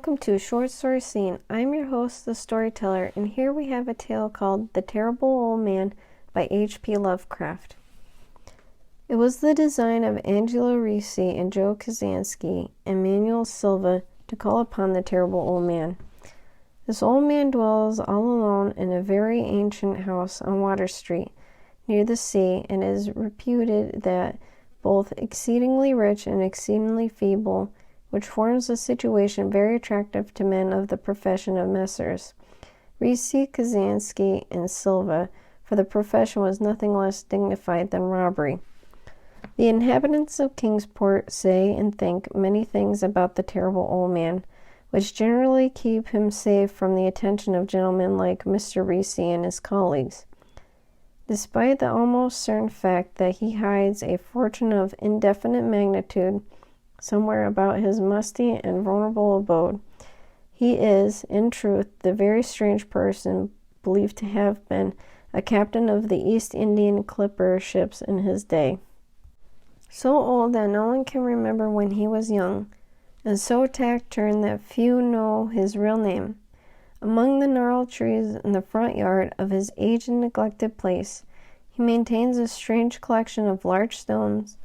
Welcome to Short Story Scene. I'm your host, the storyteller, and here we have a tale called The Terrible Old Man by H.P. Lovecraft. It was the design of Angelo Ricci and Joe Kazansky and Manuel Silva to call upon the terrible old man. This old man dwells all alone in a very ancient house on Water Street, near the sea, and is reputed that both exceedingly rich and exceedingly feeble, which forms a situation very attractive to men of the profession of Messrs. Ricci, Kazansky, and Silva, for the profession was nothing less dignified than robbery. The inhabitants of Kingsport say and think many things about the terrible old man, which generally keep him safe from the attention of gentlemen like Mr. Ricci and his colleagues. Despite the almost certain fact that he hides a fortune of indefinite magnitude somewhere about his musty and vulnerable abode, he is, in truth, the very strange person believed to have been a captain of the East Indian clipper ships in his day, so old that no one can remember when he was young, and so taciturn that few know his real name. Among the gnarled trees in the front yard of his aged and neglected place, he maintains a strange collection of large stones,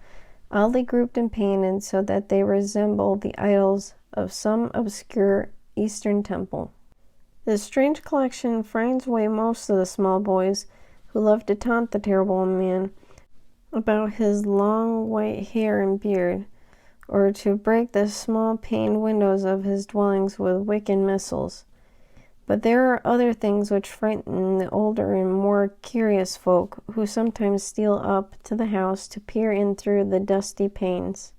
oddly grouped and painted so that they resemble the idols of some obscure Eastern temple. This strange collection frightens away most of the small boys who love to taunt the terrible old man about his long white hair and beard, or to break the small paned windows of his dwellings with wicked missiles. But there are other things which frighten the older and more curious folk, who sometimes steal up to the house to peer in through the dusty panes.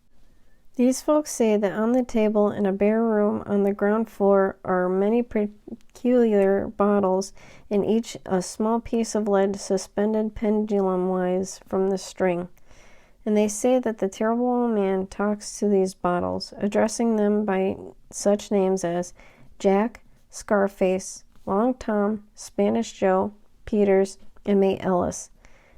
These folks say that on the table in a bare room on the ground floor are many peculiar bottles, in each a small piece of lead suspended pendulum-wise from the string. And they say that the terrible old man talks to these bottles, addressing them by such names as Jack, Scarface, Long Tom, Spanish Joe, Peters, and Mate Ellis,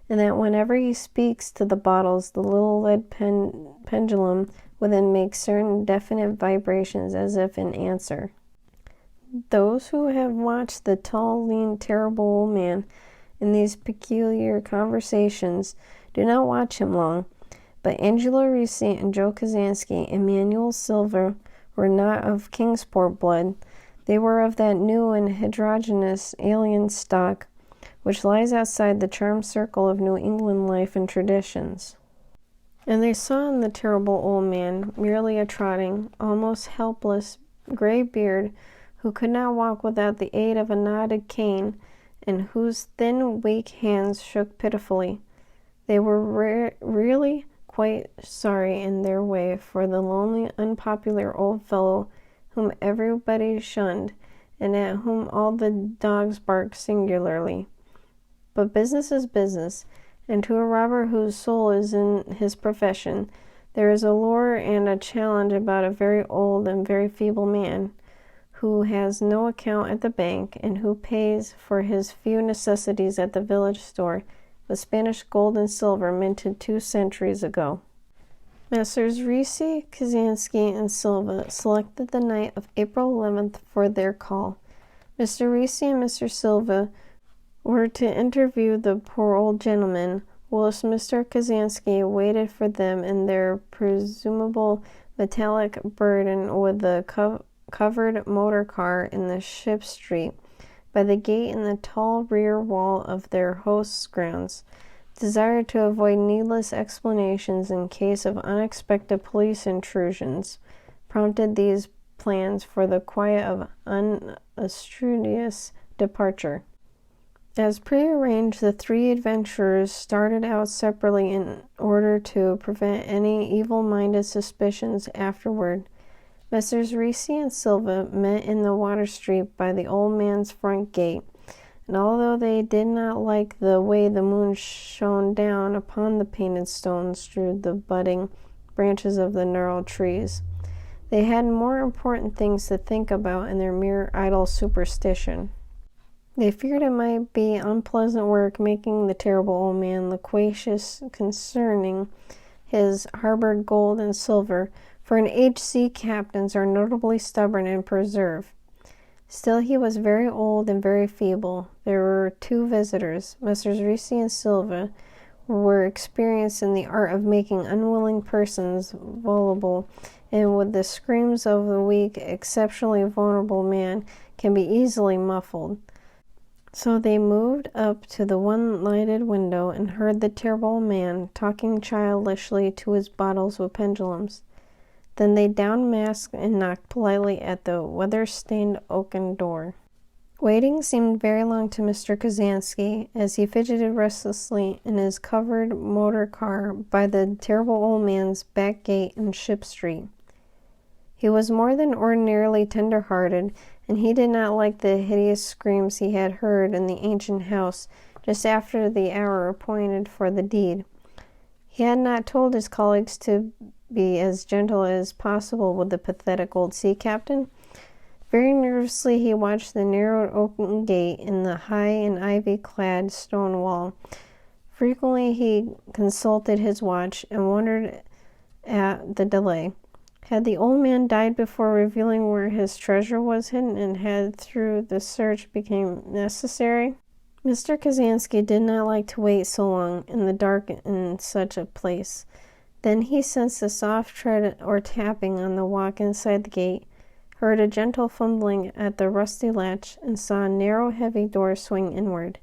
and that whenever he speaks to the bottles, the little lead pendulum within makes certain definite vibrations as if in answer. Those who have watched the tall, lean, terrible old man in these peculiar conversations do not watch him long, but Angelo Ricci and Joe Kazansky and Manuel Silva were not of Kingsport blood. They were of that new and heterogeneous alien stock which lies outside the charmed circle of New England life and traditions. And they saw in the terrible old man merely a trotting, almost helpless, gray beard who could not walk without the aid of a knotted cane, and whose thin, weak hands shook pitifully. They were really quite sorry in their way for the lonely, unpopular old fellow whom everybody shunned, and at whom all the dogs barked singularly. But business is business, and to a robber whose soul is in his profession, there is a lure and a challenge about a very old and very feeble man, who has no account at the bank, and who pays for his few necessities at the village store with Spanish gold and silver minted 2 centuries ago. Messrs. Ricci, Kazansky, and Silva selected the night of April 11th for their call. Mr. Ricci and Mr. Silva were to interview the poor old gentleman, whilst Mr. Kazansky waited for them in their presumable metallic burden with the covered motor car in the ship's street, by the gate in the tall rear wall of their host's grounds, desired to avoid needless explanations in case of unexpected police intrusions, prompted these plans for the quiet of unostentatious departure. As prearranged, the 3 adventurers started out separately in order to prevent any evil-minded suspicions afterward. Messrs. Ricci and Silva met in the Water Street by the old man's front gate, and although they did not like the way the moon shone down upon the painted stones through the budding branches of the gnarled trees, they had more important things to think about in their mere idle superstition. They feared it might be unpleasant work making the terrible old man loquacious concerning his harbored gold and silver, for an aged sea captains are notably stubborn and preserve. Still, he was very old and very feeble. There were 2 visitors, Messrs. Ricci and Silva, who were experienced in the art of making unwilling persons voluble, and with the screams of the weak, exceptionally vulnerable man can be easily muffled. So they moved up to the one lighted window and heard the terrible man talking childishly to his bottles with pendulums. Then they down-masked and knocked politely at the weather-stained oaken door. Waiting seemed very long to Mr. Kazansky as he fidgeted restlessly in his covered motor car by the terrible old man's back gate in Ship Street. He was more than ordinarily tender-hearted, and he did not like the hideous screams he had heard in the ancient house just after the hour appointed for the deed. He had not told his colleagues to be as gentle as possible with the pathetic old sea captain. Very nervously he watched the narrow oaken gate in the high and ivy-clad stone wall. Frequently he consulted his watch and wondered at the delay. Had the old man died before revealing where his treasure was hidden, and had through the search become necessary? Mr. Kazansky did not like to wait so long in the dark in such a place. Then he sensed a soft tread or tapping on the walk inside the gate, heard a gentle fumbling at the rusty latch, and saw a narrow, heavy door swing inward.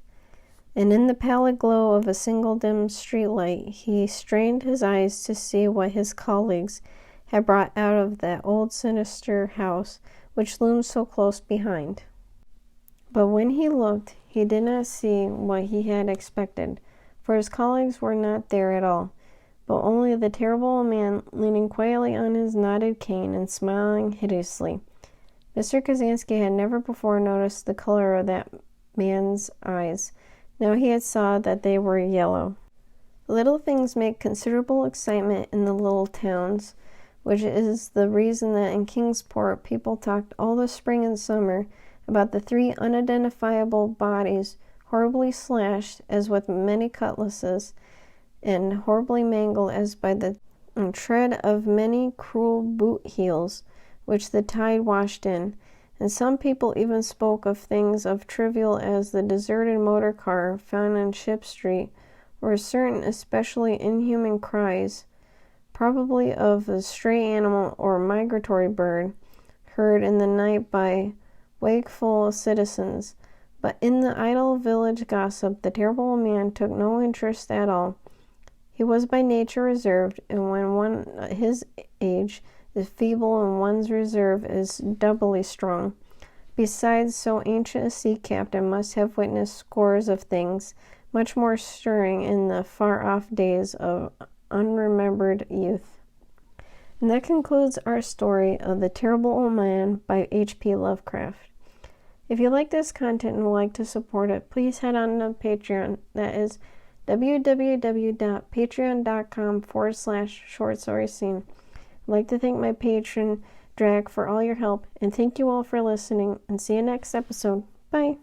And in the pallid glow of a single dim street light, he strained his eyes to see what his colleagues had brought out of that old sinister house which loomed so close behind. But when he looked, he did not see what he had expected, for his colleagues were not there at all, but only the terrible old man leaning quietly on his knotted cane and smiling hideously. Mr. Kazansky had never before noticed the color of that man's eyes. Now he had saw that they were yellow. Little things make considerable excitement in the little towns, which is the reason that in Kingsport people talked all the spring and summer about the 3 unidentifiable bodies, horribly slashed as with many cutlasses, and horribly mangled as by the tread of many cruel boot heels, which the tide washed in. And some people even spoke of things of trivial as the deserted motor car found in Ship Street, or certain especially inhuman cries, probably of a stray animal or migratory bird, heard in the night by wakeful citizens. But in the idle village gossip the terrible old man took no interest at all. He was by nature reserved, and when one his age is feeble and one's reserve is doubly strong. Besides, so ancient a sea captain must have witnessed scores of things much more stirring in the far-off days of unremembered youth. And that concludes our story of The Terrible Old Man by H.P. Lovecraft. If you like this content and would like to support it, please head on to Patreon. That is www.patreon.com/shortstoryscene. I'd like to thank my patron, Drag, for all your help, and thank you all for listening, and see you next episode. Bye!